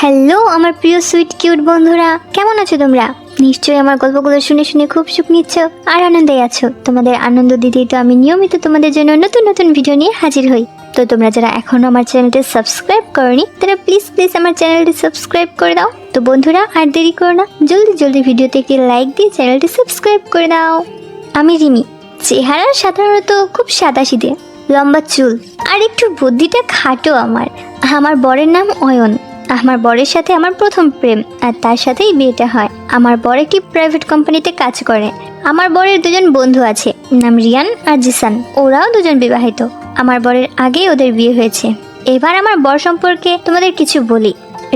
Hello আমার প্রিয় sweet cute বন্ধুরা, কেমন আছো তোমরা? নিশ্চয়ই আমার গল্পগুলো শুনে শুনে খুব সুখ নিচ্ছ আর আনন্দে আছো। তোমাদের আনন্দ দিতেই তো আমি নিয়মিত তোমাদের জন্য নতুন নতুন ভিডিও নিয়ে হাজির হই। তো তোমরা যারা এখনো আমার চ্যানেলটি সাবস্ক্রাইব করনি তারা প্লিজ আমার চ্যানেলটি সাবস্ক্রাইব করে দাও। তো বন্ধুরা আর দেরি করো না, জলদি ভিডিওতে একটি লাইক দিয়ে চ্যানেলটি সাবস্ক্রাইব করে দাও। আমি রিমি, চেহারা সাধারণত খুব সাদাসিধে, লম্বা চুল আর একটু বুদ্ধিটা খাটো। আমার বরের নাম অয়ন। আমার বরের সাথে আমার প্রথম প্রেম, আর তার সাথেই বিয়েটা হয়। আমার বর একটি প্রাইভেট কোম্পানিতে কাজ করে। আমার বরের দুজন বন্ধু আছে, নাম রিয়ান আর জিসান। ওরাও দুজন বিবাহিত। আমার বরের আগেই ওদের বিয়ে হয়েছে। এবার আমার বর সম্পর্কে তোমাদের কিছু বলি।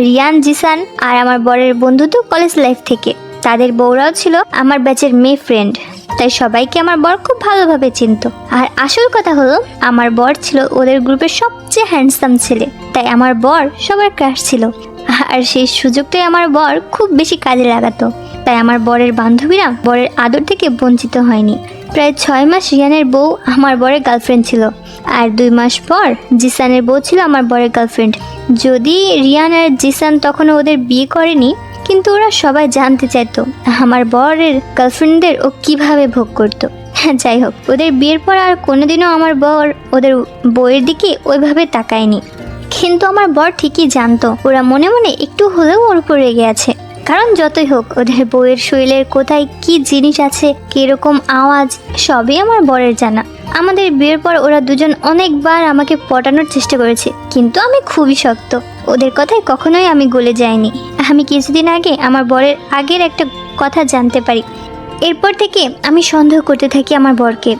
রিয়ান, জিসান আর আমার বরের বন্ধু তো কলেজ লাইফ থেকে। তাদের বউরাও ছিল আমার ব্যাচের মেয়ে ফ্রেন্ড, তাই সবাইকে আমার বর খুব ভালোভাবে চিনত। আর আসল কথা হলো, আমার বর ছিল ওদের গ্রুপের সবচেয়ে হ্যান্ডসাম ছেলে, তাই আমার বর সবার ক্রাশ ছিল। আর সেই সুযোগটাই আমার বর খুব বেশি কাজে লাগাতো। তাই আমার বরের বান্ধবীরা বরের আদর থেকে বঞ্চিত হয়নি। প্রায় 6 মাস রিয়ানের বউ আমার বরের গার্লফ্রেন্ড ছিল, আর 2 মাস পর জিসানের বউ ছিল আমার বরের গার্লফ্রেন্ড। যদি রিয়ান আর জিসান তখনও ওদের বিয়ে করেনি, কিন্তু ওরা সবাই জানতে চাইতো আমার বরের গার্লফ্রেন্ডদের ও কিভাবে ভোগ করতো। যাই হোক, ওদের বিয়ের পর আর কোনোদিনও আমার বর ওদের বউয়ের দিকে ওইভাবে তাকায়নি। কিন্তু আমার বর ঠিকই জানতো ওরা মনে মনে একটু হলেও ওর উপর রেগে আছে। কারণ যতই হোক, ওদের বউয়ের শরীরের কোথায় কি জিনিস আছে, কিরকম আওয়াজ, সবই আমার বরের জানা। আমাদের বিয়ের পর ওরা দুজন অনেকবার আমাকে পটানোর চেষ্টা করেছে, কিন্তু আমি খুবই শক্ত। ওদের কথায় কখনোই আমি গলে যাইনি। আমি কিছুদিন আগে আমার বরের আগের একটা কথা জানতে পারি। এরপর থেকে আমি সন্দেহ করতে থাকি আমার বরকে,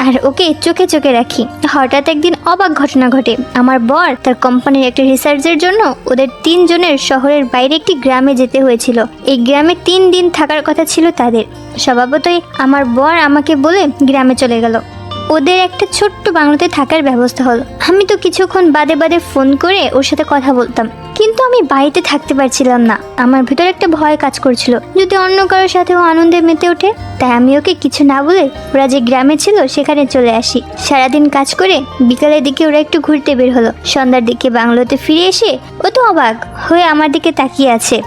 আর ওকে চোখে চোখে রাখি। হঠাৎ একদিন অবাক ঘটনা ঘটে। আমার বর তার কোম্পানির একটা রিসার্চের জন্য ওদের 3 জনের শহরের বাইরে একটি গ্রামে যেতে হয়েছিল। এই গ্রামে 3 দিন থাকার কথা ছিল তাদের। স্বভাবতই আমার বর আমাকে বলে গ্রামে চলে গেল। ওদের একটা ছোট্ট বাংলোতে থাকার ব্যবস্থা হলো। আমি তো কিছুক্ষণ বাদে ফোন করে ওর সাথে কথা বলতাম, কিন্তু আমি বাড়িতে থাকতে পারছিলাম না। আমার ভিতর একটা ভয় কাজ করছিল, যদি অন্য কারোর সাথে ও আনন্দে মেতে ওঠে। তাই আমি ওকে কিছু না বলে ওরা যে গ্রামে ছিল সেখানে চলে আসি। সারাদিন কাজ করে বিকালের দিকে ওরা একটু ঘুরতে বের হলো। সন্ধ্যার দিকে বাংলোতে ফিরে এসে ও তো অবাক হয়ে আমার দিকে তাকিয়ে আছে।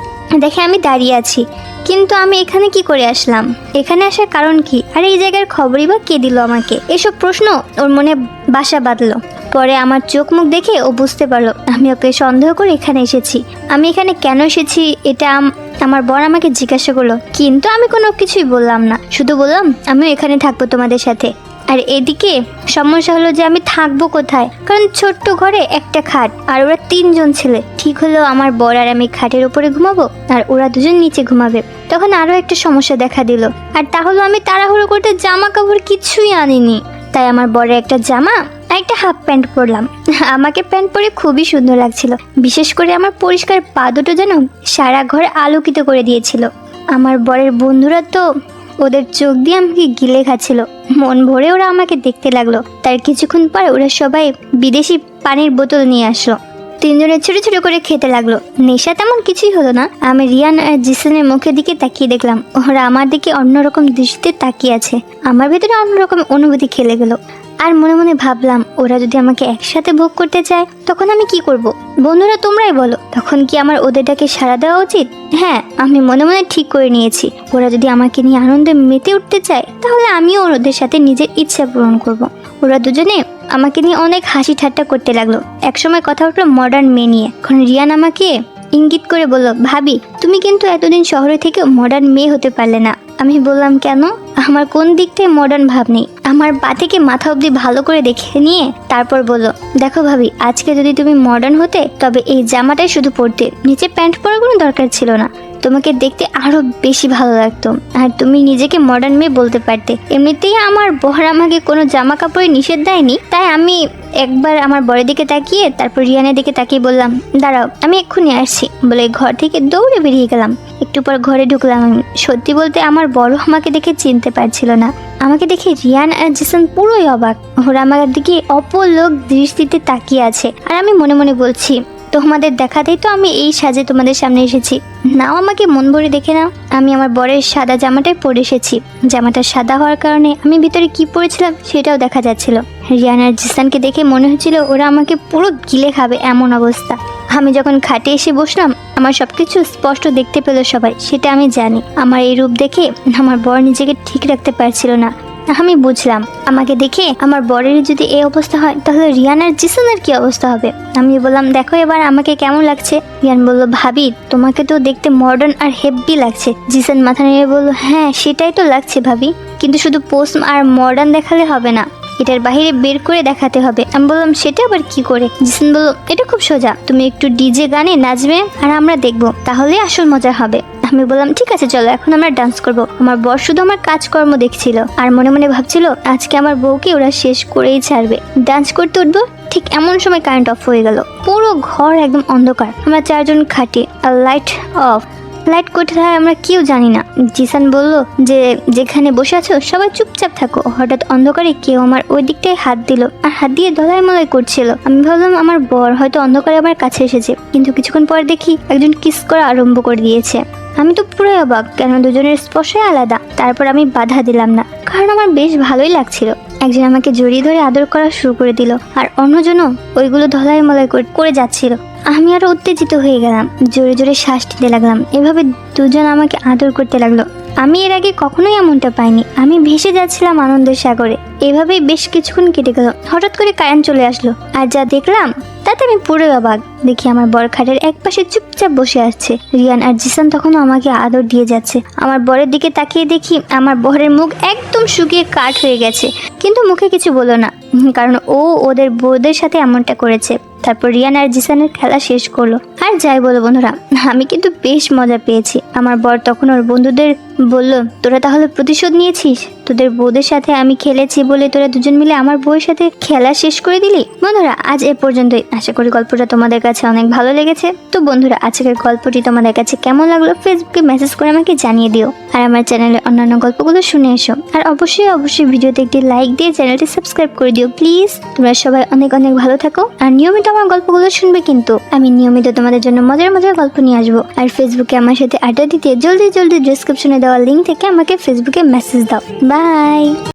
দেখে আমি দাঁড়িয়ে আছি, কিন্তু আমি এখানে কি করে আসলাম, এখানে আসার কারণ কি, আর এই জায়গার খবরই বা কে দিল আমাকে? এসব প্রশ্ন ওর মনে বাসা বাঁধলো। পরে আমার চোখ মুখ দেখে ও বুঝতে পারলো আমি ওকে সন্দেহ করে এখানে এসেছি। আমি এখানে কেন এসেছি এটা আমার বর আমাকে জিজ্ঞাসা করলো, কিন্তু আমি কোনো কিছুই বললাম না। শুধু বললাম আমিও এখানে থাকবো তোমাদের সাথে। আর এদিকে সমস্যা হলো যে আমি থাকবো কোথায়, কারণ ছোট্ট ঘরে একটা খাট, আর ওরা 3 জন ছেলে। ঠিক হলো আমার বর আর আমি খাটের উপরে ঘুমাবো, আর ওরা দুজন নিচে ঘুমাবে। তখন আরো একটা সমস্যা দেখা দিল, আর তা হলো আমি তাড়াহুড়ো করতে জামা কাপড় কিছুই আনিনি। তাই আমার বরে একটা জামা আর একটা হাফ প্যান্ট পরলাম। আমাকে প্যান্ট পরে খুবই সুন্দর লাগছিল, বিশেষ করে আমার পরিষ্কার পা দুটো যেন সারা ঘর আলোকিত করে দিয়েছিল। আমার বরের বন্ধুরা তো ওদের চোখ দিয়ে আমাকে গিলে খাচ্ছিল। মন ভরে ওরা আমাকে দেখতে লাগলো। তার কিছুক্ষণ পর ওরা সবাই বিদেশি পানির বোতল নিয়ে আসলো। 3 জনে ছোট ছোট করে খেতে লাগলো। নেশা তেমন কিছুই হলো না। আমি রিয়ান আর জিসানের মুখের দিকে তাকিয়ে দেখলাম ওরা আমার দিকে অন্যরকম দৃষ্টিতে তাকিয়ে আছে। আমার ভেতরে অন্যরকম অনুভূতি খেলে গেল। আর মনে মনে ভাবলাম, ওরা যদি আমাকে একসাথে ভোগ করতে চায় তখন আমি কি করব? বন্ধুরা তোমরাই বলো, তখন কি আমার ওদের ডাকে সাড়া দেওয়া উচিত? হ্যাঁ, আমি মনে মনে ঠিক করে নিয়েছি, ওরা যদি আমাকে নিয়ে আনন্দে মেতে উঠতে চায় তাহলে আমিও ওদের সাথে নিজের ইচ্ছা পূরণ করব। ওরা দুজনে আমাকে নিয়ে অনেক হাসি ঠাট্টা করতে লাগলো। একসময় কথা উঠলো মডার্ন মেয়ে নিয়ে। এখন রিয়ান আমাকে ইঙ্গিত করে বলল, ভাবি তুমি কিন্তু এতদিন শহরে থেকে মডার্ন মেয়ে হতে পারলে না। আমি বললাম, কেন? আমার কোন দিকটাই মডার্ন ভাব নেই। আমার পা থেকে মাথা অবধি ভালো করে দেখে নিয়ে তারপর বলল, দেখো ভাবি, আজকে যদি তুমি মডার্ন হতে তবে এই জামাটাই শুধু পরতে, নিচে প্যান্ট পরার কোনো দরকার ছিল না। তোমাকে দেখতে আরো বেশি ভালো লাগতো, আর তুমি নিজেকে মডার্ন মেয়ে বলতে পারতে। এমনিতেই আমার বর আমাকে কোনো জামা কাপড়ে নিষেধ দেয়নি। তাই আমি একবার আমার বরের দিকে তাকিয়ে তারপর রিয়ানের দিকে তাকিয়ে বললাম, দাঁড়াও, আমি এক্ষুনি আসছি বলে ঘর থেকে দৌড়ে বেরিয়ে গেলাম। একটু পর ঘরে ঢুকলাম আমি। সত্যি বলতে আমার বড় আমাকে দেখে চিনতে পারছিল না। আমাকে দেখে রিয়ান আর জিসান পুরোই অবাক। ওরা আমার দিকে অপলক দৃষ্টিতে তাকিয়ে আছে, আর আমি মনে মনে বলছি, তোমাদের দেখাতেই তো আমি এই সাজে তোমাদের সামনে এসেছি, নাও আমাকে মন ভরে দেখে নাও। আমি আমার বরের সাদা জামাটাই পরে এসেছি। জামাটা সাদা হওয়ার কারণে আমি ভিতরে কি পরেছিলাম সেটাও দেখা যাচ্ছিল। রিয়ান আর জিসানকে দেখে মনে হচ্ছিল ওরা আমাকে পুরো গিলে খাবে এমন অবস্থা। আমি যখন খাটে এসে বসলাম আমার সবকিছু স্পষ্ট দেখতে পেল সবাই, সেটা আমি জানি। আমার এই রূপ দেখে আমার বর নিজেকে ঠিক রাখতে পারছিল না। আমি বুঝলাম আমাকে দেখে আমার বরের যদি এই অবস্থা হয় তাহলে রিয়ান আর জিসানের কি অবস্থা হবে। আমি বললাম দেখো এবার আমাকে কেমন লাগছে। রিয়ান বলল ভাবি তোমাকে তো দেখতে মডার্ন আর হেভি লাগছে। জিসান মাথা নেড়ে বলল হ্যাঁ সেটাই তো লাগছে ভাবি, কিন্তু শুধু পোস্ট আর মডার্ন দেখালে হবে না, এটার বাইরে বের করে দেখাতে হবে। আমি বললাম সেটা আবার কি করে। জিসান বলল এটা খুব সোজা, তুমি একটু ডিজে গানে নাচবে আর আমরা দেখবো, তাহলে আসল মজা হবে। আমি বললাম ঠিক আছে চলো এখন আমরা ডান্স করব। আমার বর শুধু আমার কাজকর্ম দেখছিল আর মনে মনে ভাবছিল আজকে আমার বউকে ওরা শেষ করেই ছাড়বে। ডান্স করতে উঠবো, ঠিক এমন সময় কারেন্ট অফ হয়ে গেল। পুরো ঘর একদম অন্ধকার, আমরা চারজন খাটি আর লাইট অফ। লাইট কোথায় আমরা কেউ জানি না। জিসান বলল যে যেখানে বসে আছো সবাই চুপচাপ থাকো। হঠাৎ অন্ধকারে কেউ আমার ওই দিকটায় হাত দিল আর হাত দিয়ে ধলাই মলাই করছিল। আমি ভাবলাম আমার বর হয়তো অন্ধকারে আমার কাছে এসেছে, কিন্তু কিছুক্ষণ পর দেখি একজন কিস করা আরম্ভ করে দিয়েছে। আমি তো পুরো অবাক, কেন দুজনের স্পর্শই আলাদা। তারপর আমি বাধা দিলাম না, কারণ আমার বেশ ভালোই লাগছিল। একজন আমাকে জড়িয়ে ধরে আদর করা শুরু করে দিল আর অন্যজনও ওইগুলো ধলাই মলাই করে যাচ্ছিল। আমি আরো উত্তেজিত হয়ে গেলাম, জোরে জোরে শ্বাস নিতে লাগলাম। এভাবে দুজন আমাকে আদর করতে লাগলো। আমি এর আগে কখনোই এমনটা পাইনি। আমি ভেসে যাচ্ছিলাম আনন্দের সাগরে। এভাবেই বেশ কিছুক্ষণ কেটে গেল। হঠাৎ করে কারেন্ট চলে আসলো আর যা দেখলাম তাতে আমি পুরো অবাক। দেখি আমার বর খাটের এক পাশে চুপচাপ বসে আছে। রিয়ান আর জিসান তখনও আমাকে আদর দিয়ে যাচ্ছে। আমার বরের দিকে তাকিয়ে দেখি আমার বরের মুখ একদম শুকিয়ে কাঠ হয়ে গেছে, কিন্তু মুখে কিছু বলো না, কারণ ও ওদের বউদের সাথে এমনটা করেছে। তারপর রিয়ান আর জিসানের খেলা শেষ করলো। আর যাই বলো বন্ধুরা, আমি কিন্তু বেশ মজা পেয়েছি। আমার বর তখন ওর বন্ধুদের বলল তোরা তাহলে প্রতিশোধ নিয়েছিস, তোদের বউদের সাথে আমি খেলেছি বলে তোরা দুজন মিলে আমার বউয়ের সাথে খেলা শেষ করে দিলি। বন্ধুরা আজ এ পর্যন্তই। আশা করি গল্পটা তোমাদের কাছে অনেক ভালো লেগেছে। তো বন্ধুরা আজকের গল্পটি তোমাদের কাছে কেমন লাগলো ফেসবুকে মেসেজ করে আমাকে জানিয়ে দিও। আর আমার চ্যানেলে অন্যান্য গল্পগুলো শুনে এসো। আর অবশ্যই ভিডিওতে একটি লাইক দিয়ে চ্যানেলটি সাবস্ক্রাইব করে দিও প্লিজ। তোমরা সবাই অনেক অনেক ভালো থাকো আর নিয়মিত আমার গল্পগুলো শুনবে, কিন্তু আমি নিয়মিত তোমাদের জন্য মজার মজার গল্প নিয়ে আসবো। আর ফেসবুকে আমার সাথে আড্ডা দিতে জলদি ডিসক্রিপশনে দেওয়া লিঙ্ক থেকে আমাকে ফেসবুকে মেসেজ দাও। বাই।